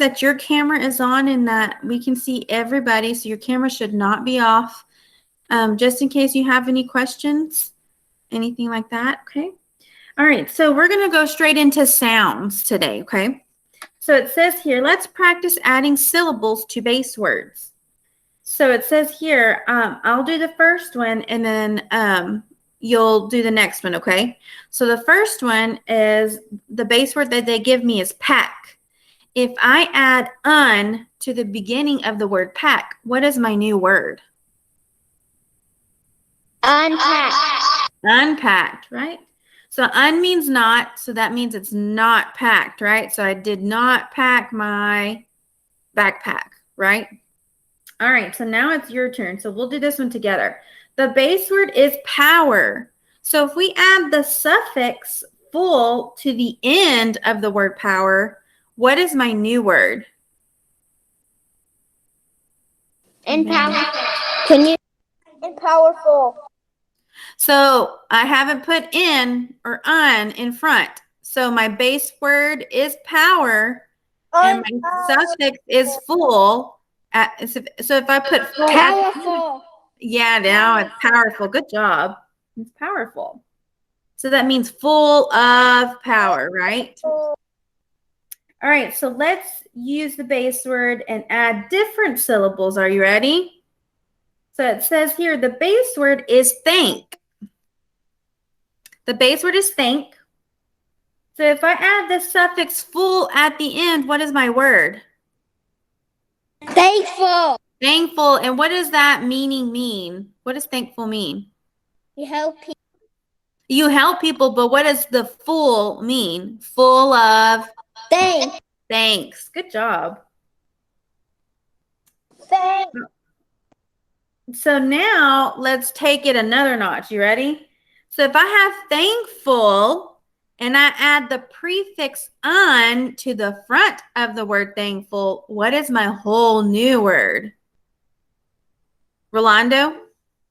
that your camera is on and that we can see everybody, so your camera should not be off. Just in case you have any questions, anything like that, okay? All right, so we're going to go straight into sounds today, okay? So it says here, let's practice adding syllables to base words. So it says here, I'll do the first one and then you'll do the next one, okay? So the first one is the base word that they give me is pack. If I add un to the beginning of the word pack, what is my new word? Unpacked. Unpacked, right? So un means not, so that means it's not packed, right? So I did not pack my backpack, right? All right, so now it's your turn. So we'll do this one together. The base word is power. So if we add the suffix full to the end of the word power, what is my new word? Empowerful. Can you? Empowerful. So I haven't put in or un in front. So my base word is power and my suffix is full. So if I put full. Powerful. Yeah, now it's powerful. Good job. It's powerful. So that means full of power, right? All right, so let's use the base word and add different syllables. Are you ready? So it says here, the base word is thank. The base word is thank. So if I add the suffix full at the end, what is my word? Thankful. Thankful. And what does that meaning mean? What does thankful mean? You help people. You help people, but what does the full mean? Full of? Thanks. Thanks. Good job. Thanks. So now let's take it another notch. You ready? So if I have thankful and I add the prefix un to the front of the word thankful, what is my whole new word? Rolando?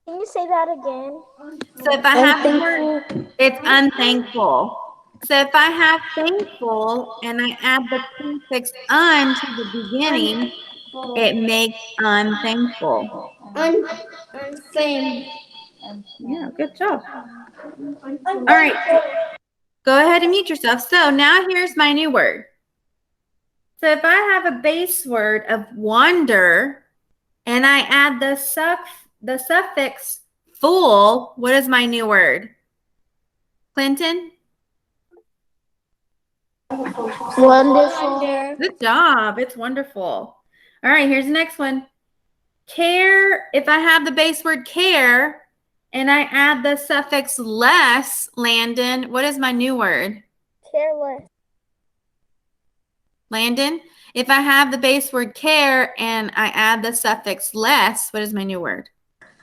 Can you say that again? So if I have the word, it's unthankful. So if I have thankful and I add the prefix un to the beginning, it makes unthankful. Unthankful. Yeah, good job. All right. Go ahead and mute yourself. So now here's my new word. So if I have a base word of wonder and I add the suffix full, what is my new word? Clinton? Wonderful. Good job. It's wonderful. All right, here's the next one. Care, if I have the base word care and I add the suffix less, Landon, what is my new word? Careless. Landon, if I have the base word care and I add the suffix less, what is my new word?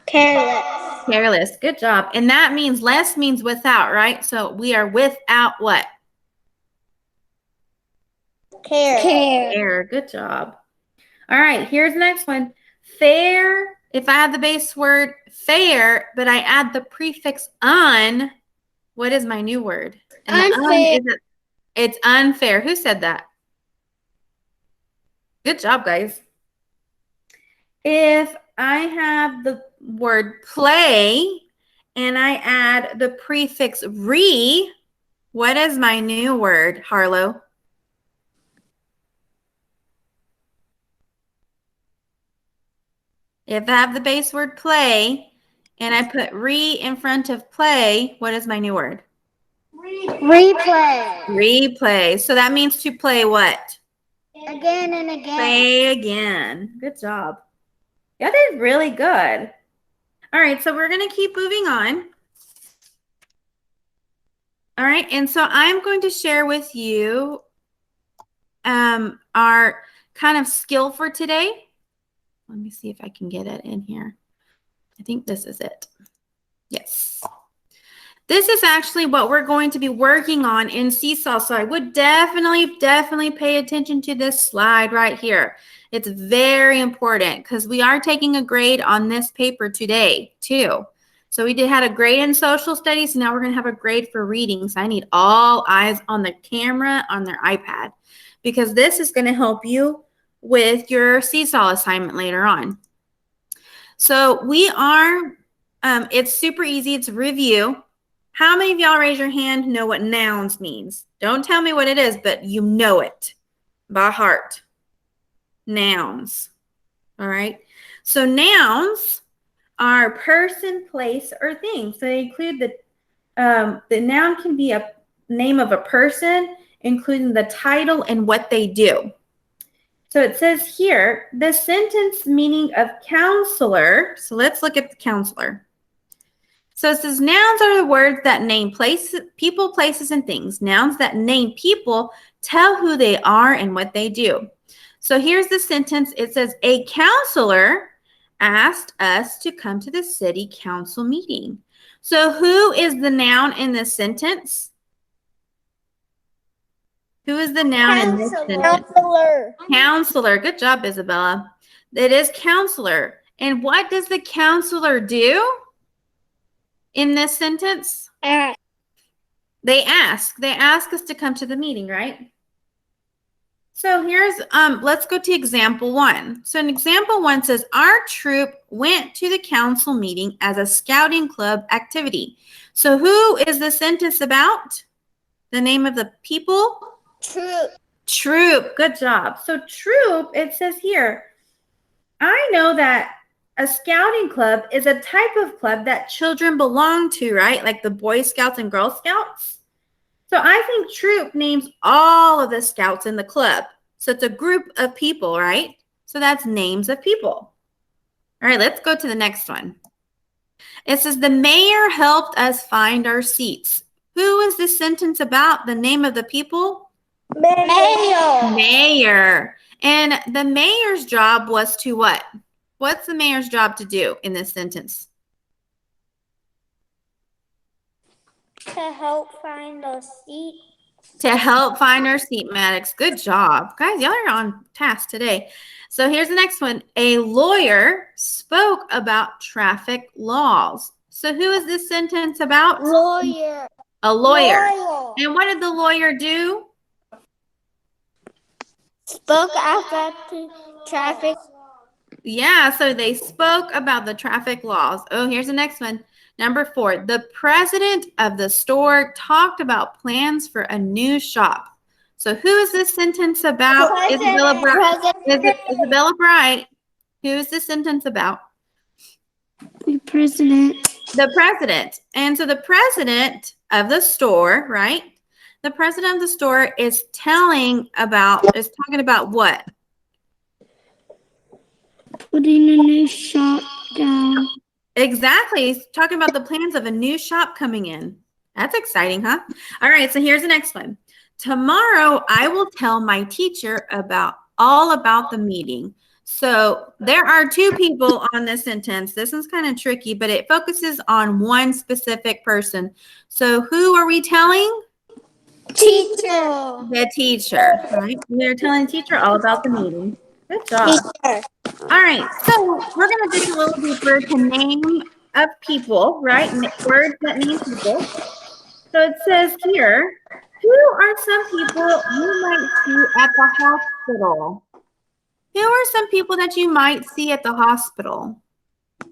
Careless. Careless. Good job. And that means less means without, right? So we are without what? Care. Care. Good job. All right, here's the next one. Fair. If I have the base word fair, but I add the prefix un, what is my new word? And Unfair. It's unfair. Who said that? Good job, guys. If I have the word play and I add the prefix re, what is my new word, Harlow? If I have the base word play and I put re in front of play, what is my new word? Replay. Replay. So that means to play what? Again and again. Play again. Good job. That is really good. All right, so we're going to keep moving on. All right, and so I'm going to share with you our kind of skill for today. Let me see if I can get it in here. I think this is it. Yes. This is actually what we're going to be working on in Seesaw. So I would definitely pay attention to this slide right here. It's very important because we are taking a grade on this paper today too. So we had a grade in social studies. Now we're going to have a grade for reading. So I need all eyes on the camera on their iPad because this is going to help you with your seesaw assignment later on. So we are, it's super easy. It's a review. How many of y'all raise your hand know what nouns means? Don't tell me what it is, but you know it by heart. Nouns. All right. So nouns are person, place, or thing. So they include the noun can be a name of a person, including the title and what they do. So it says here, the sentence meaning of counselor. So let's look at the counselor. So it says nouns are the words that name places, people, places, and things. Nouns that name people tell who they are and what they do. So here's the sentence. It says, a counselor asked us to come to the city council meeting. So who is the noun in this sentence? Who is the noun in this sentence? Counselor. Counselor. Good job, Isabella. It is counselor. And what does the counselor do in this sentence? They ask. They ask us to come to the meeting, right? So here's, let's go to example 1. So in example 1 says, our troop went to the council meeting as a scouting club activity. So who is the sentence about? The name of the people? Troop. Troop. Good job. So troop, it says here, I know that a scouting club is a type of club that children belong to, right? Like the Boy Scouts and Girl Scouts. So I think troop names all of the scouts in the club. So it's a group of people, right? So that's names of people. All right, let's go to the next one. It says the mayor helped us find our seats. Who is this sentence about? The name of the people? Mayor. Mayor. And the mayor's job was to what? What's the mayor's job to do in this sentence? To help find a seat. To help find our seat, Maddox. Good job. Guys, y'all are on task today. So here's the next one. A lawyer spoke about traffic laws. So who is this sentence about? Lawyer. A lawyer. And what did the lawyer do? Spoke about the traffic. Yeah, so they spoke about the traffic laws. Oh, here's the next one. Number 4, the president of the store talked about plans for a new shop. So who is this sentence about? Isabella Bright. Isabella Bright. Who is this sentence about? The president. The president. And so the president of the store, right? The president of the store is talking about what? Putting a new shop down. Exactly. He's talking about the plans of a new shop coming in. That's exciting, huh? All right, so here's the next one. Tomorrow, I will tell my teacher all about the meeting. So there are 2 people on this sentence. This one's kind of tricky, but it focuses on one specific person. So who are we telling? Teacher. The teacher, right? We're telling the teacher all about the meeting. Good job. Teacher. All right, so we're going to dig a little deeper to name of people, right? Words that mean people. So it says here, who are some people you might see at the hospital? Who are some people that you might see at the hospital?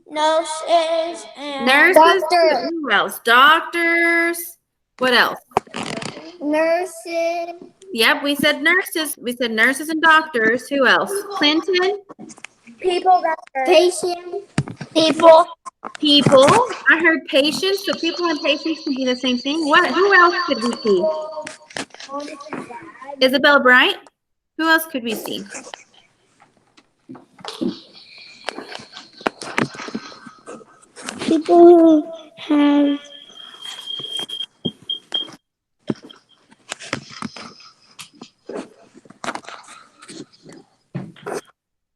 Nurses and Nurses. doctors. Who else? Doctors. What else? Nurses. Yep, we said nurses. We said nurses and doctors. Who else? Clinton. People that are patients. People. People. I heard patients. So people and patients can be the same thing. What? Who else could we see? Isabella Bright. Who else could we see? People who have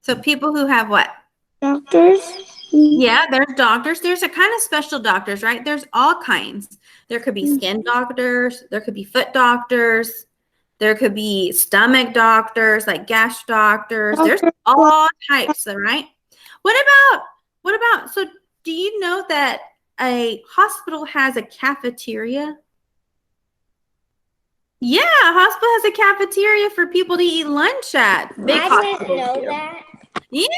So people who have what? doctors. Yeah, there's doctors. There's a kind of special doctors, right? There's all kinds. There could be skin doctors. There could be foot doctors. There could be stomach doctors, like gas doctors. There's all types, right? What about, so do you know that a hospital has a cafeteria? Yeah, a hospital has a cafeteria for people to eat lunch at. Big I didn't know that. Yes,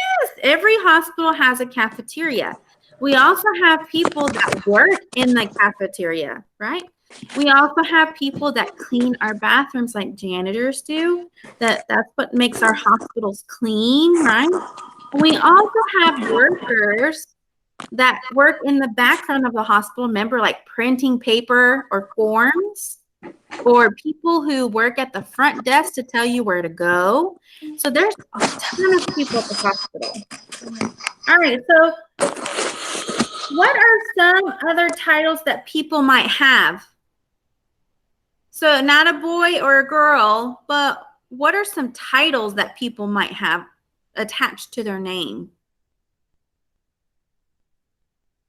every hospital has a cafeteria. We also have people that work in the cafeteria, right? We also have people that clean our bathrooms like janitors do. That's what makes our hospitals clean, right? We also have workers that work in the background of the hospital, remember, like printing paper or forms, or people who work at the front desk to tell you where to go. So there's a ton of people at the hospital. All right, so what are some other titles that people might have? So not a boy or a girl, but what are some titles that people might have attached to their name?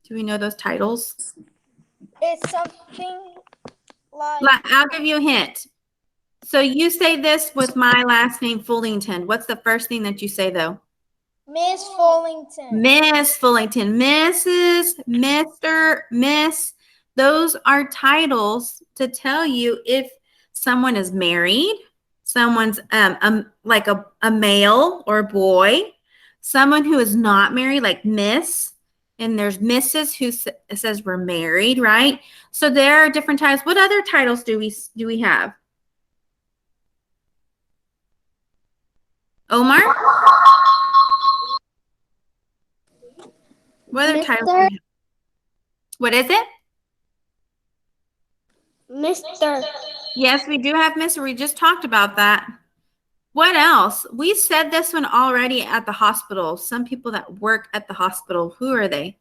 Do we know those titles? It's something like I'll give you a hint. So you say this with my last name, Fullington. What's the first thing that you say, though? Miss Fullington. Miss Fullington, Mrs., Mr., Miss. Those are titles to tell you if someone is married, someone's like a male or boy, someone who is not married, like Miss, and there's Mrs. who says we're married, right? So there are different titles. What other titles do we have? Omar? What other titles do we have? What is it? Mr. Yes, we do have Mr. We just talked about that. What else? We said this one already at the hospital. Some people that work at the hospital, who are they?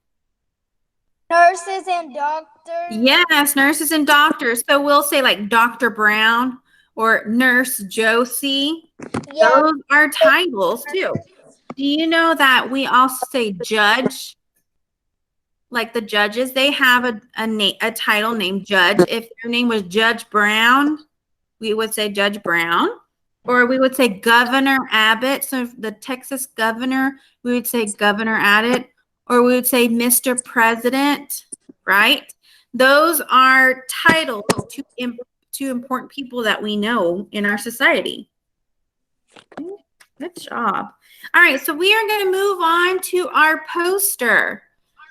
Nurses and doctors. Yes, nurses and doctors. So we'll say like Dr. Brown or Nurse Josie. Yeah. Those are titles too. Do you know that we also say judge? Like the judges, they have a title named judge. If their name was Judge Brown, we would say Judge Brown. Or we would say Governor Abbott. So the Texas governor, we would say Governor Abbott. Or we would say Mr. President, right? Those are titles to important people that we know in our society. Good job. All right, so we are going to move on to our poster.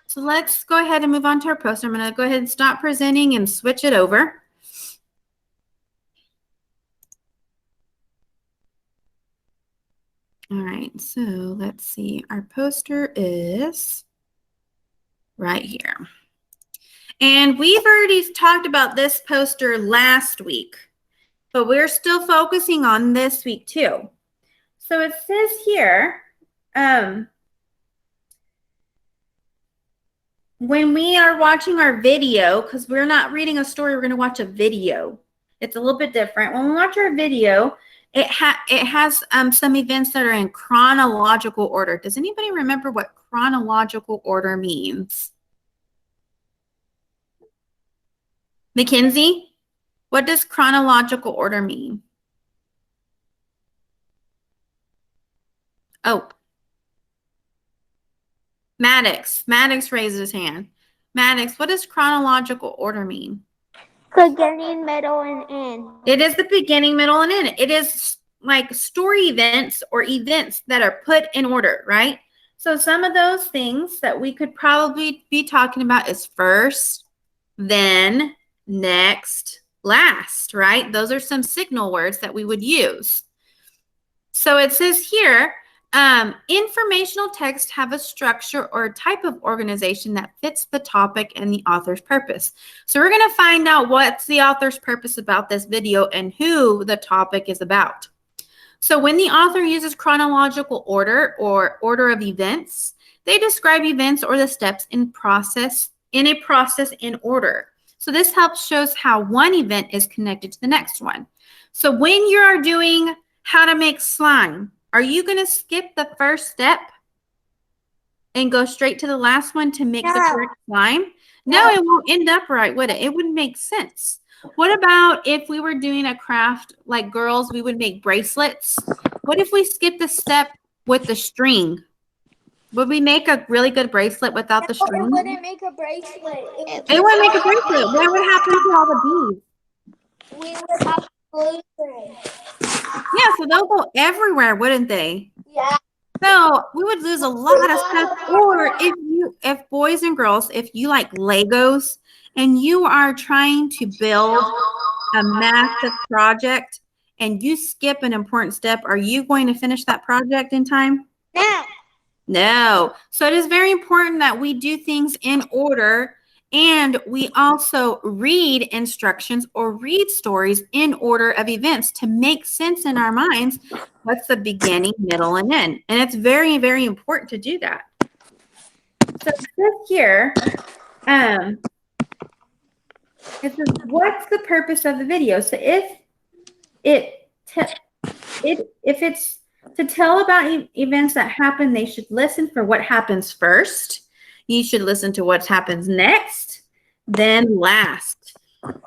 So let's go ahead and move on to our poster. I'm going to go ahead and stop presenting and switch it over. All right, so let's see. Our poster is right here. And we've already talked about this poster last week, but we're still focusing on this week too. So it says here, when we are watching our video, because we're not reading a story, we're going to watch a video. It's a little bit different. When we watch our video, it has some events that are in chronological order. Does anybody remember what chronological order means? Mackenzie, what does chronological order mean? Oh. Maddox raised his hand. Maddox, what does chronological order mean? Beginning, middle, and end. It is the beginning, middle, and end. It is like story events or events that are put in order, right? So some of those things that we could probably be talking about is first, then, next, last, right? Those are some signal words that we would use. So it says here, informational texts have a structure or a type of organization that fits the topic and the author's purpose. So we're going to find out what's the author's purpose about this video and who the topic is about. So when the author uses chronological order or order of events, they describe events or the steps in a process in order. So this helps shows how one event is connected to the next one. So when you are doing how to make slime, are you going to skip the first step and go straight to the last one to make the correct slime? No, it won't end up right, would it? It wouldn't make sense. What about if we were doing a craft like girls, we would make bracelets? What if we skip the step with the string? Would we make a really good bracelet without the string? It wouldn't make a bracelet. It wouldn't make a bracelet. What would happen to all the beads? We would have Yeah, so they'll go everywhere, wouldn't they? Yeah. So we would lose a lot of stuff. Or if boys and girls, if you like Legos and you are trying to build a massive project and you skip an important step, are you going to finish that project in time? Now. No. So it is very important that we do things in order, and we also read instructions or read stories in order of events to make sense in our minds. What's the beginning, middle, and end? And it's very, very important to do that. So this here, it says, what's the purpose of the video? So if it's to tell about events that happen, they should listen for what happens first. You should listen to what happens next, then last.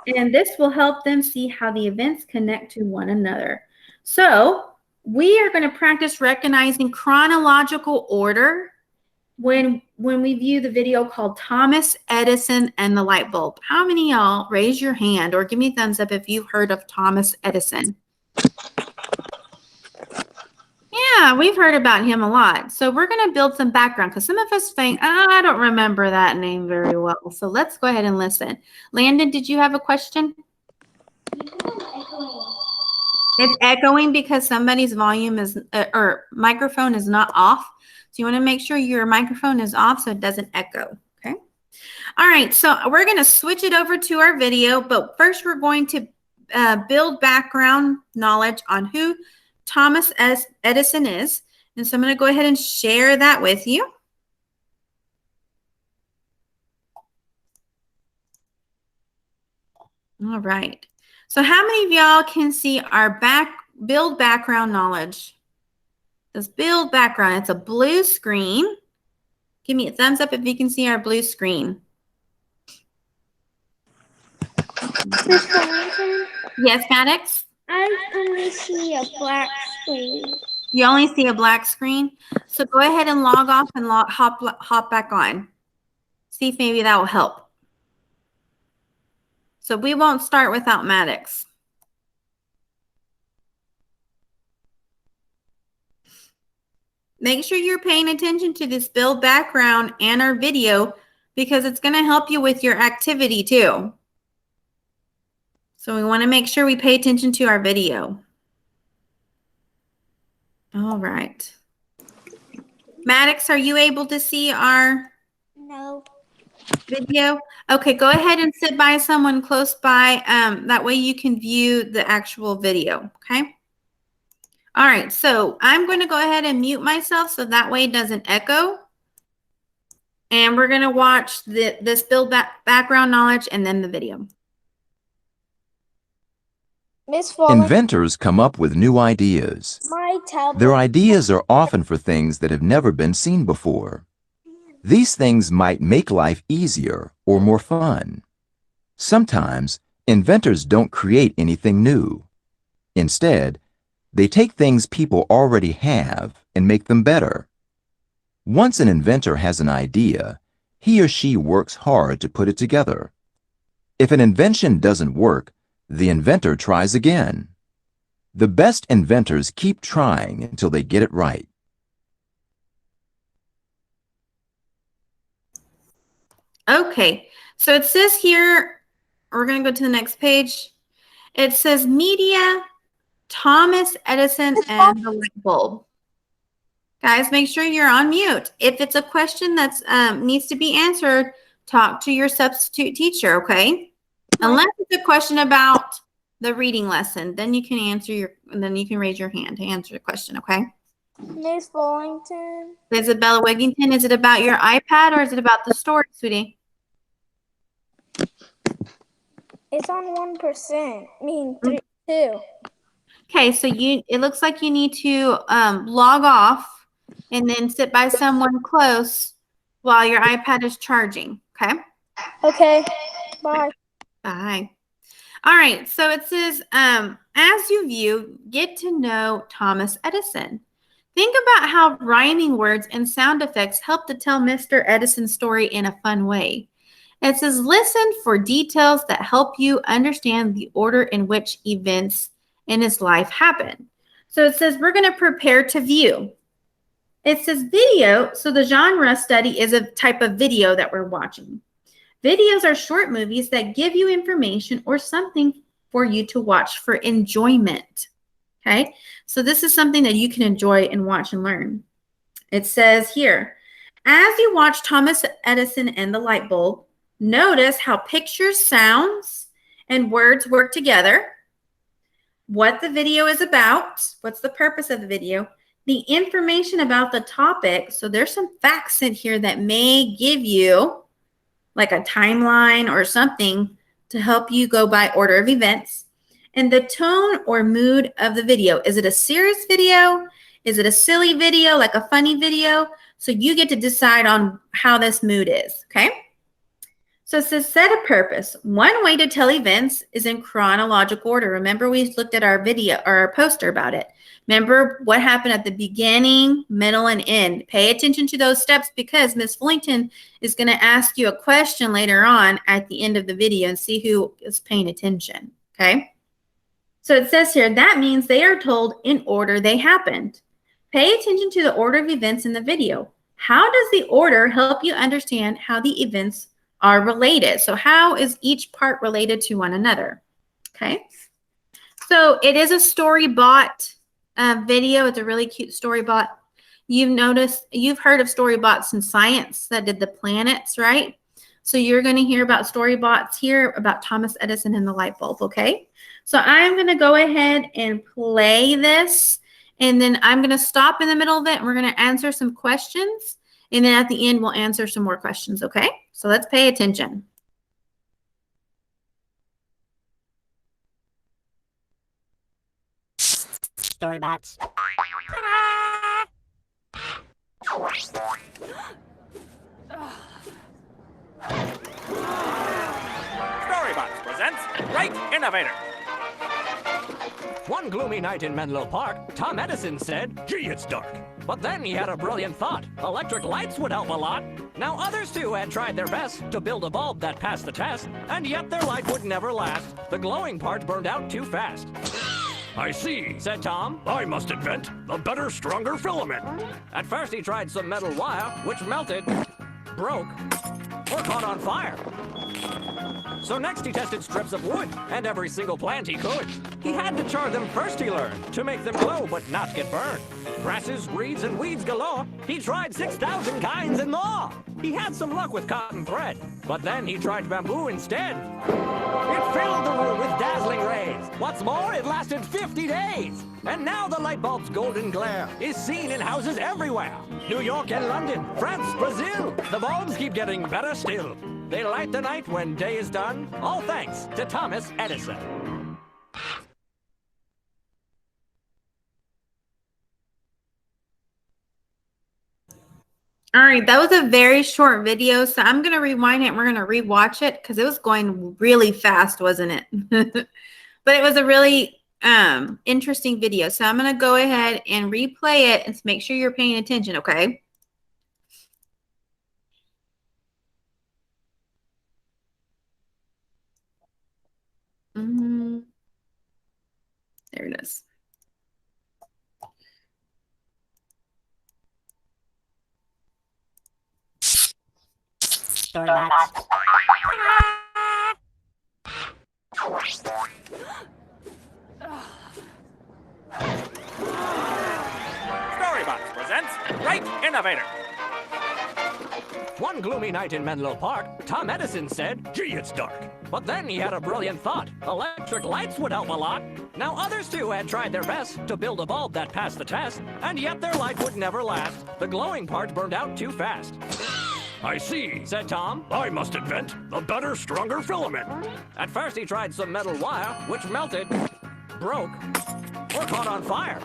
And this will help them see how the events connect to one another. So we are going to practice recognizing chronological order when we view the video called Thomas Edison and the light bulb. How many of y'all raise your hand or give me a thumbs up if you've heard of Thomas Edison? Yeah, we've heard about him a lot. So we're going to build some background because some of us think, oh, I don't remember that name very well. So let's go ahead and listen. Landon, did you have a question? It's echoing because somebody's volume is or microphone is not off. So you want to make sure your microphone is off so it doesn't echo. Okay. All right. So we're going to switch it over to our video, but first we're going to build background knowledge on who Thomas Edison is. And so I'm going to go ahead and share that with you. All right. So how many of y'all can see our build background knowledge? This build background, it's a blue screen. Give me a thumbs up if you can see our blue screen. Yes, Maddox? I only see a black screen. You only see a black screen? So go ahead and log off and hop back on. See if maybe that will help. So we won't start without Maddox. Make sure you're paying attention to this build background and our video because it's going to help you with your activity too. So we want to make sure we pay attention to our video. All right. Maddox, are you able to see our video? Okay, go ahead and sit by someone close by. That way you can view the actual video, okay? All right, so I'm going to go ahead and mute myself so that way it doesn't echo. And we're going to watch this build background knowledge and then the video. Inventors come up with new ideas. Their ideas are often for things that have never been seen before. These things might make life easier or more fun. Sometimes, inventors don't create anything new. Instead, they take things people already have and make them better. Once an inventor has an idea, he or she works hard to put it together. If an invention doesn't work, the inventor tries again. The best inventors keep trying until they get it right. Okay, so it says here, we're going to go to the next page. It says media, Thomas Edison, and the light bulb. Guys, make sure you're on mute. If it's a question that needs to be answered, talk to your substitute teacher, okay? Unless it's a question about the reading lesson, then you can raise your hand to answer the question, okay? Miss Fullington. Isabella Wigington, is it about your iPad or is it about the story, sweetie? It's on 1%. I mean, 2. Okay, so it looks like you need to log off and then sit by someone close while your iPad is charging, okay? Okay, bye. Bye. All right, so it says, as you view, get to know Thomas Edison. Think about how rhyming words and sound effects help to tell Mr. Edison's story in a fun way. It says, listen for details that help you understand the order in which events in his life happen. So it says we're going to prepare to view. It says video, so the genre study is a type of video that we're watching. Videos are short movies that give you information or something for you to watch for enjoyment. Okay, so this is something that you can enjoy and watch and learn. It says here, as you watch Thomas Edison and the light bulb, notice how pictures, sounds, and words work together, what the video is about, what's the purpose of the video, the information about the topic. So there's some facts in here that may give you like a timeline or something to help you go by order of events. And the tone or mood of the video. Is it a serious video? Is it a silly video, like a funny video? So you get to decide on how this mood is, okay? So it says set a purpose. One way to tell events is in chronological order. Remember we looked at our video or our poster about it. Remember what happened at the beginning, middle, and end. Pay attention to those steps because Ms. Fullington is going to ask you a question later on at the end of the video and see who is paying attention, okay? So it says here, that means they are told in order they happened. Pay attention to the order of events in the video. How does the order help you understand how the events are related? So how is each part related to one another? Okay. So it is a story-bot video. It's a really cute story-bot. You've heard of story-bots in science that did the planets, right? So you're going to hear about story-bots here about Thomas Edison and the light bulb, okay? So I'm going to go ahead and play this, and then I'm going to stop in the middle of it, and we're going to answer some questions, and then at the end, we'll answer some more questions, okay? So let's pay attention. Storybots. Storybots presents Great Innovator. One gloomy night in Menlo Park, Tom Edison said, "Gee, it's dark." But then he had a brilliant thought. Electric lights would help a lot. Now others too had tried their best to build a bulb that passed the test, and yet their light would never last. The glowing part burned out too fast. I see, Said Tom. I must invent a better, stronger filament. At first he tried some metal wire, which melted, broke, or caught on fire. So next he tested strips of wood and every single plant he could. He had to char them first, he learned, to make them glow but not get burned. Grasses, reeds, and weeds galore. He tried 6,000 kinds and more. He had some luck with cotton thread, but then he tried bamboo instead. It filled the room with dazzling rays. What's more, it lasted 50 days. And now the light bulb's golden glare is seen in houses everywhere. New York and London, France, Brazil. The bulbs keep getting better still. They light the night when day is done, all thanks to Thomas Edison. All right, that was a very short video, so I'm going to rewind it and we're going to rewatch it because it was going really fast, wasn't it? But it was a really interesting video. So I'm going to go ahead and replay it and make sure you're paying attention, okay? There it is. Storybots. Storybots presents Great Innovator. One gloomy night in Menlo Park, Tom Edison said, "Gee, it's dark." But then he had a brilliant thought. Electric lights would help a lot. Now others too had tried their best to build a bulb that passed the test, and yet their light would never last. The glowing part burned out too fast. I see, Said Tom. I must invent a better, stronger filament. At first he tried some metal wire, which melted, broke, or caught on fire.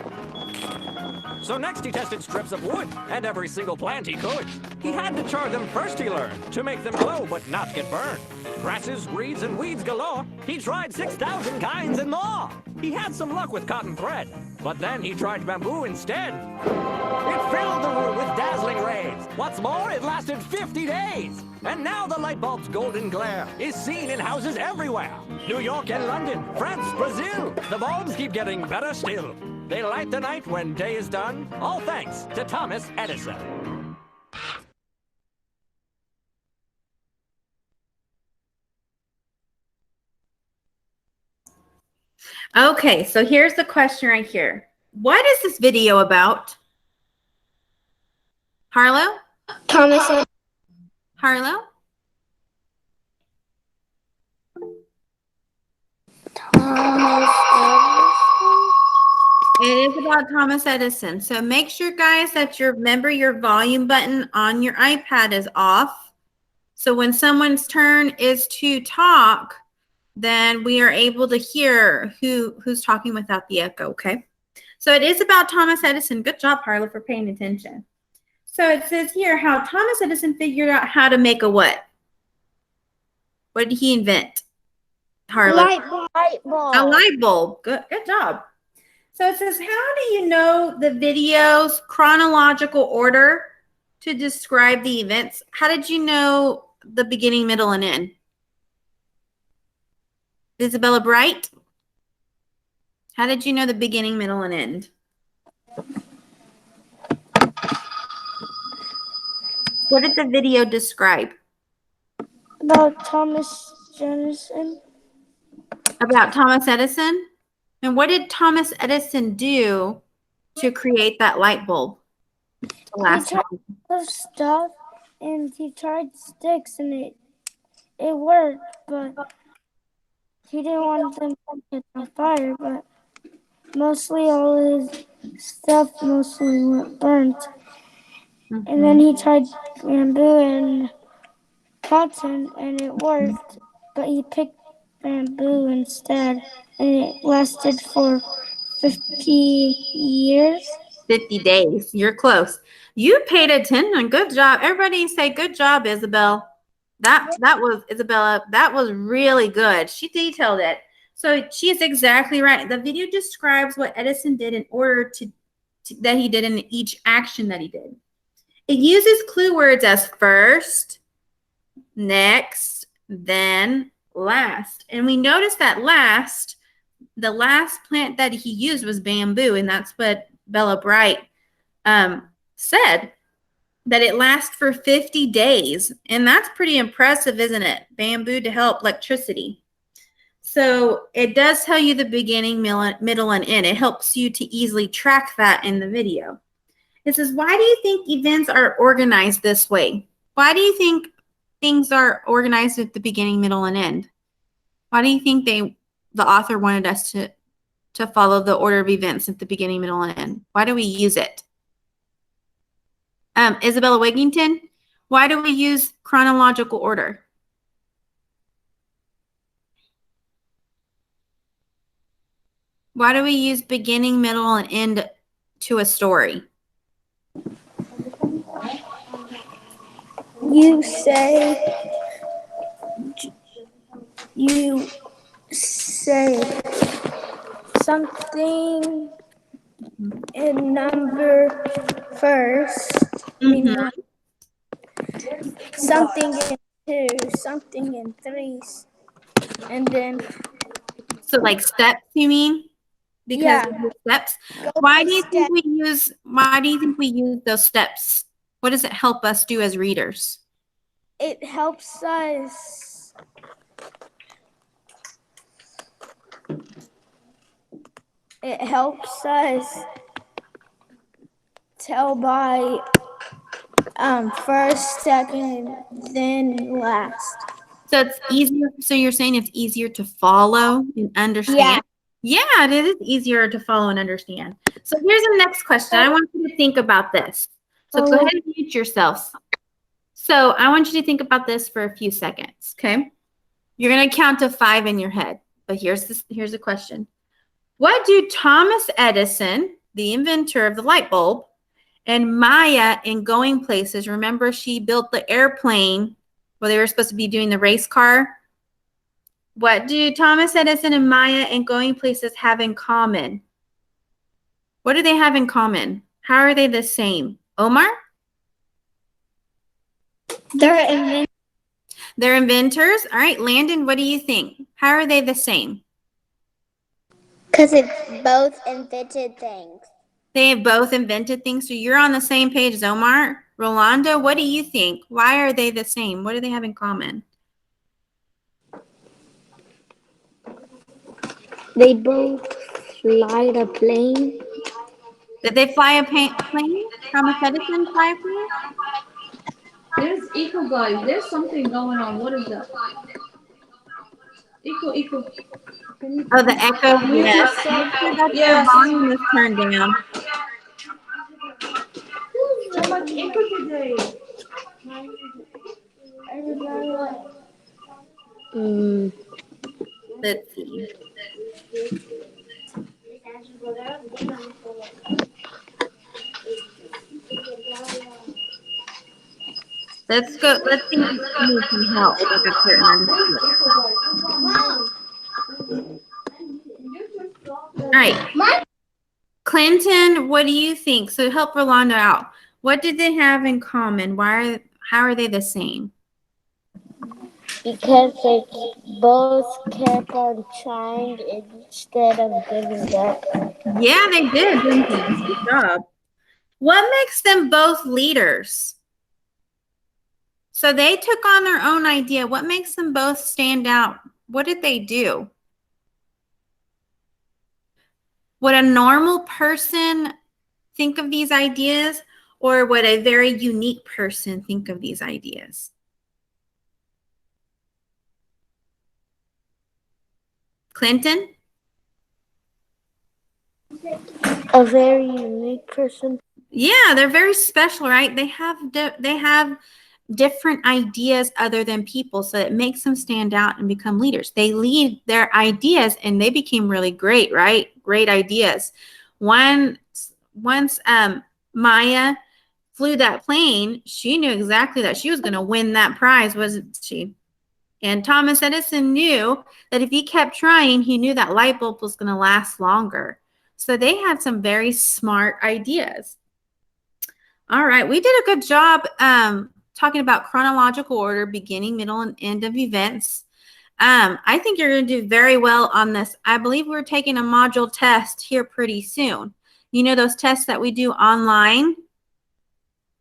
So next he tested strips of wood and every single plant he could. He had to char them first, he learned, to make them glow but not get burned. Grasses, reeds, and weeds galore. He tried 6,000 kinds and more. He had some luck with cotton thread, but then he tried bamboo instead. It filled the room with dazzling rays. What's more, it lasted lasted 50 days. And now the light bulb's golden glare is seen in houses everywhere. New York and London, France, Brazil. The bulbs keep getting better still. They light the night when day is done, all thanks to Thomas Edison. Okay, so here's the question right here. What is this video about? Harlow? Thomas Edison. Harlow? It is about Thomas Edison. So make sure, guys, that remember your volume button on your iPad is off. So when someone's turn is to talk, then we are able to hear who's talking without the echo, okay? So it is about Thomas Edison. Good job, Harlow, for paying attention. So it says here how Thomas Edison figured out how to make a what? What did he invent, Harlow? Light bulb. A light bulb. Good job. So it says, how do you know the video's chronological order to describe the events? How did you know the beginning, middle, and end? Isabella Bright? How did you know the beginning, middle, and end? What did the video describe? About Thomas Edison. About Thomas Edison? And what did Thomas Edison do to create that light bulb? The last He tried stuff and he tried sticks and it worked, but he didn't want them to get on fire, but mostly all his stuff went burnt. And then he tried bamboo and cotton and it worked, but he picked bamboo instead and it lasted for 50 years. 50 days. You're close. You paid attention. Good job. Everybody say good job, Isabel. That was Isabella. That was really good. She detailed it. So she is exactly right. The video describes what Edison did in order to that he did in each action that he did. It uses clue words as first, next, then, last. And we notice that the last plant that he used was bamboo, and that's what Bella Bright said, that it lasts for 50 days. And that's pretty impressive, isn't it? Bamboo to help electricity. So it does tell you the beginning, middle, and end. It helps you to easily track that in the video. It says, why do you think events are organized this way? Why do you think things are organized at the beginning, middle, and end? Why do you think the author wanted us to follow the order of events at the beginning, middle, and end? Why do we use it? Isabella Wigington, why do we use chronological order? Why do we use beginning, middle, and end to a story? You say something in number first, something in two, something in three, and then. So like steps, you mean? Because of the steps. Why do you think we use those steps? What does it help us do as readers? It helps us tell by first, second, then last. So it's easier. So you're saying it's easier to follow and understand? Yeah, it is easier to follow and understand. So here's the next question. I want you to think about this. So go ahead and mute yourselves. So I want you to think about this for a few seconds, okay? You're going to count to 5 in your head. But here's the question. What do Thomas Edison, the inventor of the light bulb, and Maya in Going Places, remember she built the airplane where they were supposed to be doing the race car? What do Thomas Edison and Maya in Going Places have in common? What do they have in common? How are they the same? Omar? They're inventors. All right, Landon, what do you think? How are they the same? Because it's both invented things. They have both invented things. So you're on the same page as Omar. Rolando, what do you think? Why are they the same? What do they have in common? They both fly a plane. Did they fly a plane? Thomas Edison fly a plane? There's eco, guys. There's something going on. What is that? Eco. Oh, the echo. Yes. Make sure that your volume is turned down. So much eco today. Let's see. Let's go. Let's see if we can help with a certain All right. Clinton, what do you think? So help Rolando out. What did they have in common? How are they the same? Because they both kept on trying instead of giving up. Yeah, they did, didn't they? Good job. What makes them both leaders? So they took on their own idea. What makes them both stand out? What did they do? Would a normal person think of these ideas, or would a very unique person think of these ideas? Clinton? A very unique person. Yeah, they're very special, right? They have different ideas other than people, so it makes them stand out and become leaders. They lead their ideas and they became really great, right? Great ideas. Once Maya flew that plane, she knew exactly that she was going to win that prize, wasn't she? And Thomas Edison knew that if he kept trying, he knew that light bulb was going to last longer. So they had some very smart ideas. All right, we did a good job talking about chronological order, beginning, middle, and end of events. I think you're going to do very well on this. I believe we're taking a module test here pretty soon. You know those tests that we do online?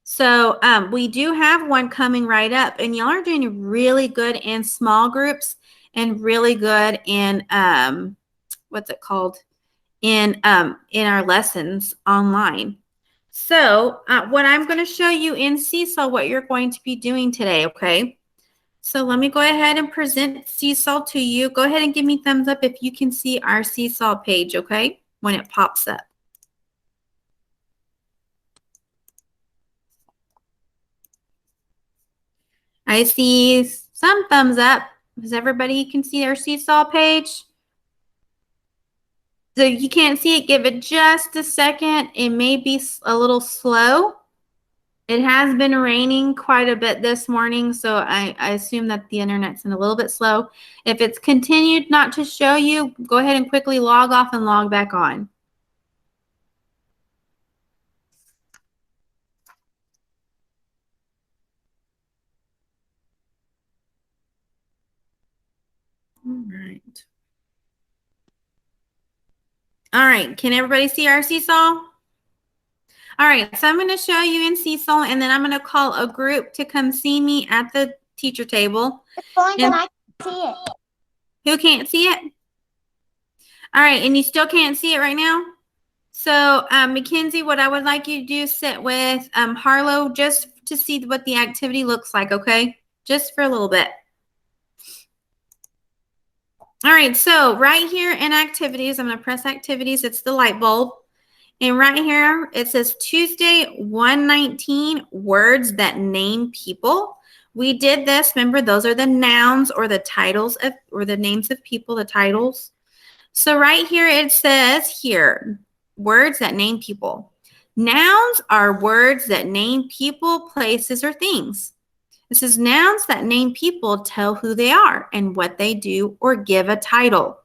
So we do have one coming right up, and y'all are doing really good in small groups and really good in what's it called? In our lessons online. So what I'm going to show you in Seesaw, what you're going to be doing today, okay? So let me go ahead and present Seesaw to you. Go ahead and give me thumbs up if you can see our Seesaw page, okay? When it pops up. I see some thumbs up. Does everybody can see our Seesaw page? So you can't see it, give it just a second. It may be a little slow. It has been raining quite a bit this morning, so I assume that the internet's a little bit slow. If it's continued not to show you, go ahead and quickly log off and log back on. All right. All right, can everybody see our Seesaw? All right, so I'm going to show you in Seesaw, and then I'm going to call a group to come see me at the teacher table. I can see it. Who can't see it? All right, and you still can't see it right now? So, Mackenzie, what I would like you to do is sit with Harlow just to see what the activity looks like, okay? Just for a little bit. All right, so right here in activities, I'm going to press activities. It's the light bulb. And right here, it says Tuesday 119, words that name people. We did this. Remember, those are the nouns or the titles of, or the names of people, the titles. So right here, it says here, words that name people. Nouns are words that name people, places, or things. This is nouns that name people, tell who they are and what they do, or give a title.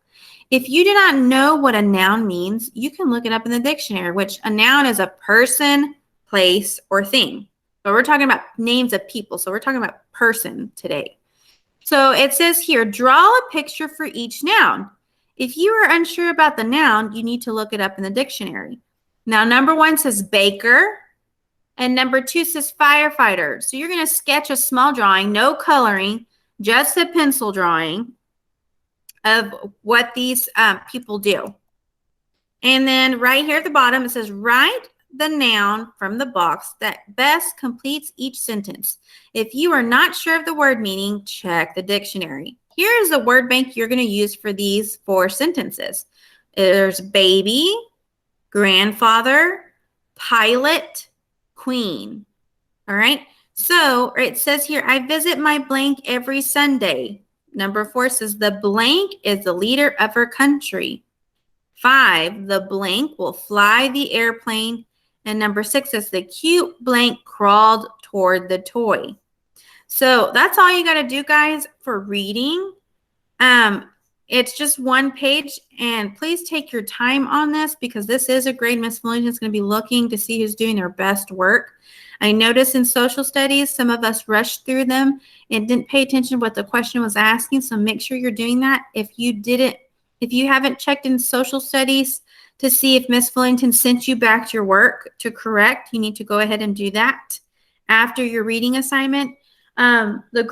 If you do not know what a noun means, you can look it up in the dictionary, which a noun is a person, place, or thing. But we're talking about names of people. So we're talking about person today. So it says here, draw a picture for each noun. If you are unsure about the noun, you need to look it up in the dictionary. Now, number 1 says baker, and number 2 says firefighter. So you're going to sketch a small drawing, no coloring, just a pencil drawing of what these people do. And then right here at the bottom, it says write the noun from the box that best completes each sentence. If you are not sure of the word meaning, check the dictionary. Here is the word bank you're going to use for these 4 sentences. There's baby, grandfather, pilot, queen. All right. So it says here, I visit my blank every Sunday. Number 4 says the blank is the leader of her country. 5, the blank will fly the airplane. And number 6 says the cute blank crawled toward the toy. So that's all you got to do, guys, for reading. It's just 1 page, and please take your time on this because this is a grade. Miss Williams is going to be looking to see who's doing their best work. I noticed in social studies, some of us rushed through them and didn't pay attention to what the question was asking. So make sure you're doing that. If you haven't checked in social studies to see if Miss Fullington sent you back your work to correct, you need to go ahead and do that after your reading assignment. The group